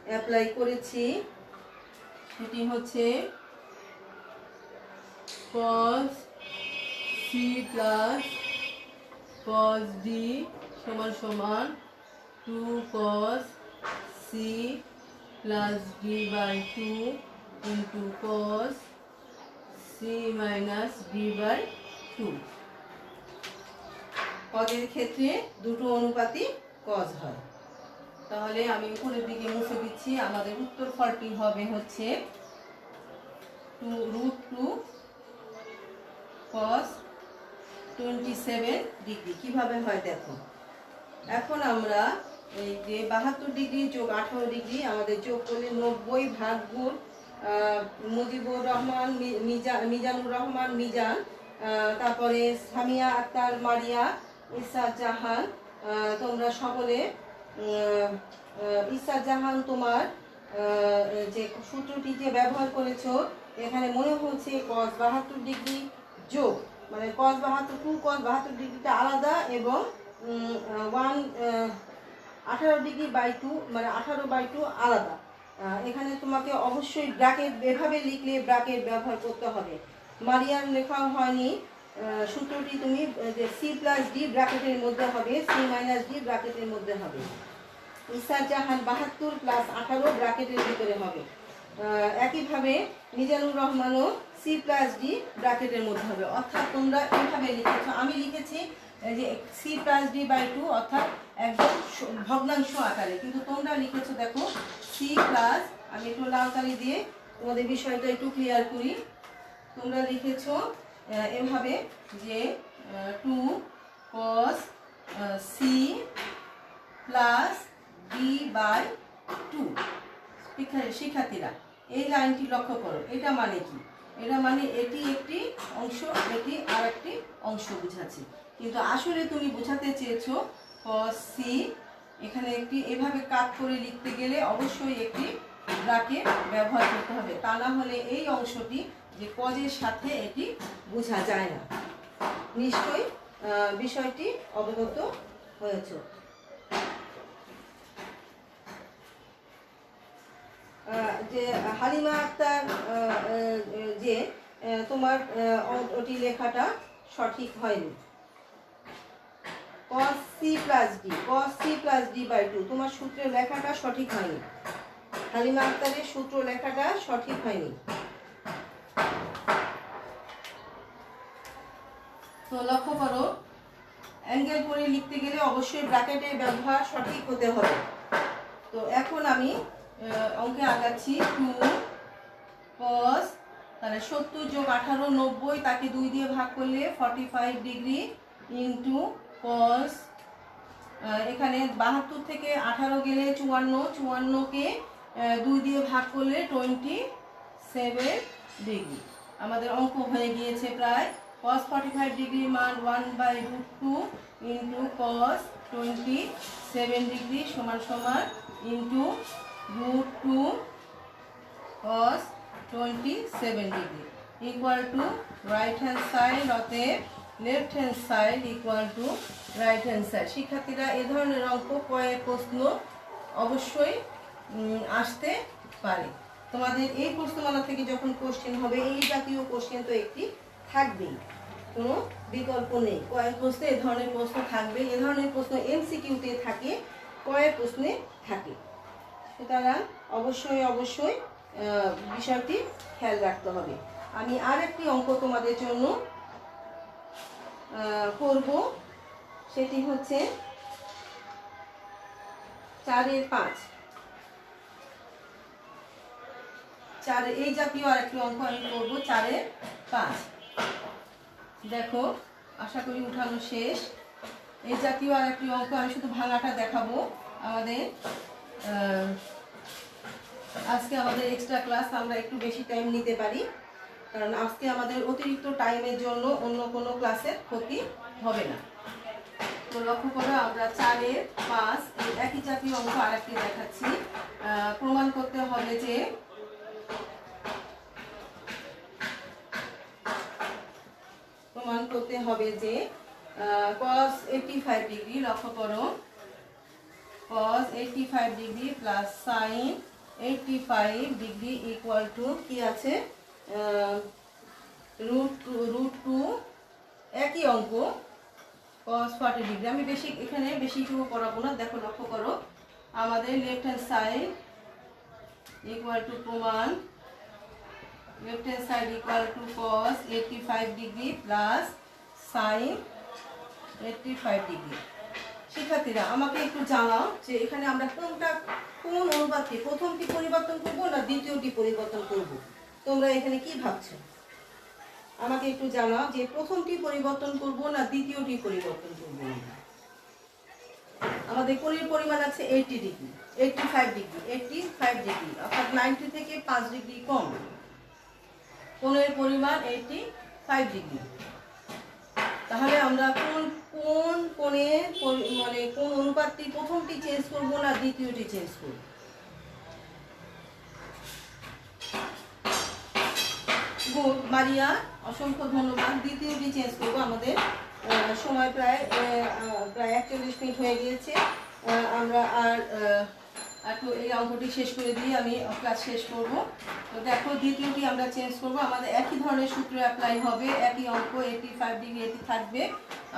অ্যাপ্লাই করেছি সেটি হচ্ছে cos c plus cos d সমান সমান 2 cos c প্লাস d by 2 into cos c minus d by 2। পদের ক্ষেত্রে দুটো অনুপাতই cos হয়। তাহলে আমি উপরের দিকে মুছে দিচ্ছি। আমাদের উত্তর ফলটি হবে হচ্ছে √2 cos 27 ডিগ্রি। কিভাবে হয় দেখো। এখন আমরা এই যে 72 ডিগ্রি যোগ 18 ডিগ্রি আমাদের যোগ করলে 90 ভাগ গুণ মুজিবুর রহমান মিজানুর রহমান মিজান, তারপরে সামিয়া আক্তার মারিয়া ইসা জাহান, তোমরা সকলে ইসা জাহান তোমার যে সূত্রটি যে ব্যবহার করেছো এখানে মনে হচ্ছে cos 72 ডিগ্রি যোগ মানে cos 72 2 cos 72 ডিগ্রিটা আলাদা এবং 18 ডিগ্রি বাই 2 মানে 18 বাই 2 আলাদা। এখানে তোমাকে অবশ্যই ব্র্যাকেট এভাবে লিখলে ব্র্যাকেট ব্যবহার করতে হবে। মারিয়ার লেখা হয়নি, সূত্রটি তুমি যে সি প্লাস ডি ব্র্যাকেটের মধ্যে হবে, সি মাইনাস ডি ব্র্যাকেটের মধ্যে হবে। ইসা জাহান 72 প্লাস 18 ব্র্যাকেটের ভিতরে হবে। একইভাবে মিজানুর রহমানও সি প্লাস ডি ব্র্যাকেটের মধ্যে হবে। অর্থাৎ তোমরা এইভাবে লিখেছো, আমি লিখেছি যে সি প্লাস ডি বাই 2 অর্থাৎ একদম ভগ্নাংশ আকারে, কিন্তু তোমরা লিখেছো দেখো সি প্লাস, আমি একটু লাল কালি দিয়ে তোমাদের বিষয়টা একটু ক্লিয়ার করি। তোমরা লিখেছো এভাবে যে 2 cos C plus D by 2। শিক্ষার্থীরা এই লাইনটি লক্ষ্য করো, এটা মানে কি? এটা মানে এটি একটি অংশ, এটি আর একটি অংশ বুঝাচ্ছি, কিন্তু আসলে তুমি বোঝাতে চেয়েছো cos c। এখানে একটি এভাবে কাট করে লিখতে গেলে অবশ্যই একটি ব্র্যাকেট ব্যবহার করতে হবে, তা না হলে এই অংশটি যে কজের সাথে এটি বোঝা যায় না। নিশ্চয়ই বিষয়টি অবগত হয়েছে। যে হালিমা আক্তার যে তোমার ওটি লেখাটা সঠিক হয়নি। cos c plus d by 2 তোমার সূত্রের লেখাটা সঠিক হয়নি। হালিমা আক্তারের সূত্র লেখাটা সঠিক হয়নি। তো লক্ষ্য করো, অ্যাঙ্গেল করে লিখতে গেলে অবশ্যই ব্র্যাকেটের ব্যবহার সঠিক হতে হবে। তো এখন আমি অঙ্কে আগাচ্ছি। 2 cos তাহলে 70 যোগ 18 90, তাকে 2 দিয়ে ভাগ করলে 45 ডিগ্রি ইন্টু cos এখানে 72 থেকে 18 গেলে 54, 54কে 2 দিয়ে ভাগ করলে 27 ডিগ্রি। আমাদের অঙ্ক হয়ে গিয়েছে প্রায়। cos 45 ডিগ্রি মান 1/√2 ইন্টু cos 27 ডিগ্রি সমান সমান into √2 cos 27 degree equal to right hand side, অতএব left hand side equal to right hand side. শিক্ষার্থীরা এ ধরনের অঙ্ক কয়েক প্রশ্ন অবশ্যই আসতে পারে। তোমাদের এই প্রশ্নমালা থেকে যখন কোশ্চেন হবে, এই জাতীয় কোশ্চেন তো একটি থাকবেই, কোনো বিকল্প নেই। কয়েক প্রশ্নে এ ধরনের প্রশ্ন থাকবে। এ ধরনের প্রশ্ন এমসিকিউতে থাকে, কয়েক প্রশ্নে থাকে। সুতরাং অবশ্যই বিষয়টি খেয়াল রাখতে হবে। আমি আর একটি অঙ্ক তোমাদের জন্য করব, সেটি হচ্ছে 4-এর 5। এই জাতীয় আর একটি অঙ্ক আমি করবো 4-এর 5। দেখো, আশা করি উঠানো শেষ। এই জাতীয় আর একটি অঙ্ক আমি শুধু ভাঙাটা দেখাবো। আজকে আমাদের এক্সট্রা ক্লাস, আমরা একটু বেশি টাইম নিতে পারি, কারণ আজকে আমাদের অতিরিক্ত টাইমের জন্য অন্য কোনো ক্লাসের ক্ষতি হবে না। তো লক্ষ্য করো, আমরা 4-এর 5 এই একই জাতীয় অঙ্ক আর একটি দেখাচ্ছি। প্রমাণ করতে হবে হবে যে প্রমাণ করতে হবে যে cos 85 ডিগ্রি, লক্ষ্য করো, cos 85 degree plus sin 85 degree equal two কি আছে, √2 একই অঙ্ক cos 40 ডিগ্রি। আমি এখানে বেশি কিছু করাবো না, দেখো লক্ষ্য করো আমাদের left hand side equal to প্রমাণ left hand side equal to cos 85 degree plus sin 85 degree. শিক্ষার্থীরা আমাকে একটু জানাও যে এখানে আমরা কোন অনুপাতটি প্রথমটি পরিবর্তন করব না দ্বিতীয়টি পরিবর্তন করব? তোমরা এখানে কি ভাবছো? আমাকে একটু জানাও যে প্রথমটি পরিবর্তন করব না দ্বিতীয়টি পরিবর্তন করব। আমাদের কোণের পরিমাণ আছে 80 ডিগ্রি, 85 ডিগ্রি, 85 ডিগ্রি, অর্থাৎ 90 থেকে 5 ডিগ্রি কম। কোণের পরিমাণ 85 ডিগ্রি। তাহলে আমরা কোন কোণের মানে কোন অনুপাতটি প্রথমটি চেঞ্জ করব না দ্বিতীয়টি চেঞ্জ করব? গুড মারিয়া, অসংখ্য ধন্যবাদ। দ্বিতীয়টি চেঞ্জ করব। আমাদের সময় প্রায় 41 মিনিট হয়ে গিয়েছে। আমরা আর একটু এই অঙ্কটি শেষ করে দিয়ে আমি ক্লাস শেষ করব। তো দেখো দ্বিতীয়টি আমরা চেঞ্জ করব। আমাদের একই ধরনের সূত্র অ্যাপ্লাই হবে, একই অঙ্ক 85 ডিগ্রি এটি থাকবে।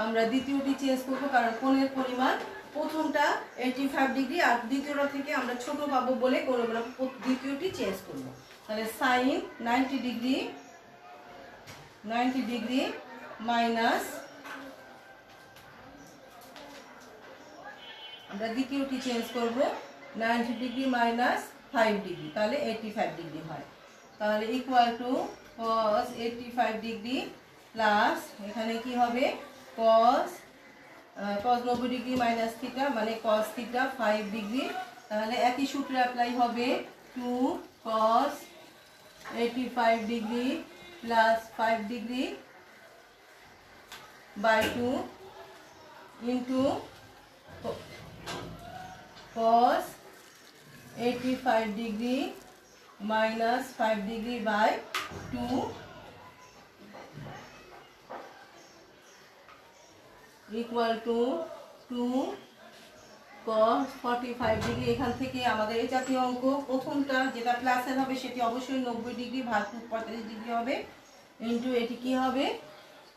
আমরা দ্বিতীয়টি চেঞ্জ করব কারণ কোণের পরিমাণ প্রথমটা 85 ডিগ্রি আর দ্বিতীয়টা থেকে আমরা ছোট পাবো বলে আমরা দ্বিতীয়টি চেঞ্জ করব। তাহলে sin 90 ডিগ্রি মাইনাস, আমরা দ্বিতীয়টি চেঞ্জ করব 90 ডিগ্রি মাইনাস 5 ডিগ্রি, তাহলে 85 ডিগ্রি হয়। তাহলে equal to cos 85 degree plus এখানে কি হবে cos 90 ডিগ্রি মাইনাস থিটা মানে cos থিটা 5 ডিগ্রি। তাহলে একই সূত্র অ্যাপ্লাই হবে 2 cos 85 degree plus 5 degree by 2 into cos 85 degree minus 5 degree by 2 equal to 2 cos 45 degree. এখান থেকে আমাদের এই জাতীয় অঙ্ক প্রথমটা যেটা প্লাসের হবে সেটি অবশ্যই 90 ডিগ্রি ভাগ 45 ডিগ্রি হবে ইন্টু এটি কি হবে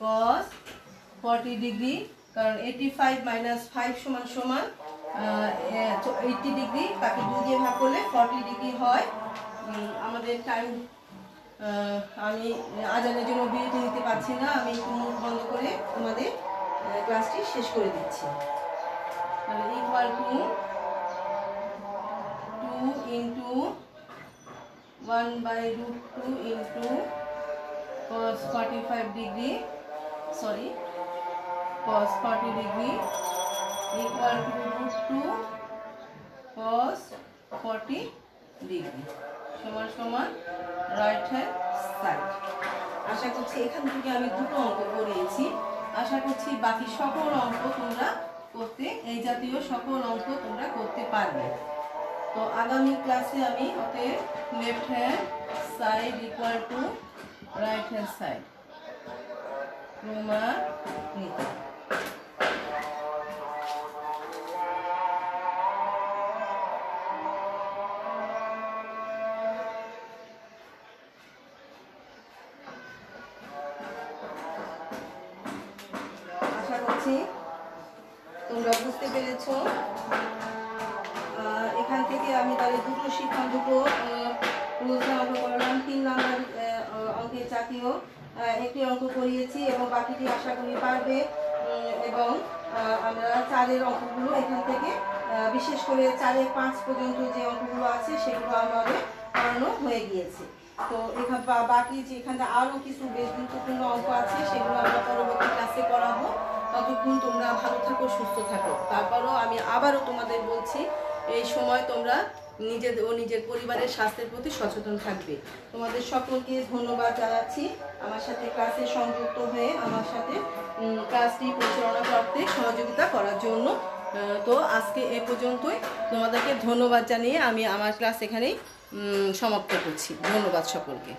cos 40 ডিগ্রি, কারণ 85 মাইনাস 5 সমান সমান 80 ডিগ্রি, তাকে 2 দিয়ে ভাগ করলে 40 ডিগ্রি হয়। আমাদের টাইম, আমি আজানের জন্য বিরতি নিতে পারছি না, আমি মুখ বন্ধ করে তোমাদের ক্লাসটি শেষ করে দিচ্ছি। তাহলে equal to 2 into 1/√2 into cos 45 degree cos 40 degree equal to √2 cos 40 degree সমান সমান রাইট হ্যান্ড সাইড। আশা করছি এখান থেকে আমি দুটো অঙ্ক করিয়েছি। আশা করছি বাকি সকল অঙ্ক তোমরা এই জাতীয় সকল অঙ্ক তোমরা করতে পারবে। তো আগামী ক্লাসে আমি অতএব left hand side equal to right hand side প্রমাণিত। আশা করছি তোমরা বুঝতে পেরেছো। এখান থেকে আমি তাহলে দুটো অঙ্ক করলাম। 3 নাম্বার অঙ্কের জাতীয় একটি অঙ্ক করিয়েছি এবং বাকিটি আশা করি পারবে। এবং আমরা 4-এর অঙ্কগুলো এখান থেকে বিশেষ করে 4-এর 5 পর্যন্ত যে অঙ্কগুলো আছে সেগুলো আমাদের করানো হয়ে গিয়েছে। তো এখানে বাকি যে এখানে আরও কিছু বেশ গুরুত্বপূর্ণ অঙ্ক আছে সেগুলো আমরা পরবর্তী ক্লাসে করাবো। ততক্ষণ তোমরা ভালো থাকো, সুস্থ থাকো। তারপরও আমি আবারও তোমাদের বলছি এই সময় তোমরা নিজের পরিবারের স্বাস্থ্যের প্রতি সচেতন থাকবে। তোমাদের সকলকে ধন্যবাদ জানাচ্ছি আমার সাথে ক্লাসে সংযুক্ত হয়ে আমার সাথে ক্লাসটি পরিচালনা করতে সহযোগিতা করার জন্য। তো আজকে এ পর্যন্তই। তোমাদেরকে ধন্যবাদ জানিয়ে আমি আমার ক্লাস এখানেই সমাপ্ত করছি। ধন্যবাদ সকলকে।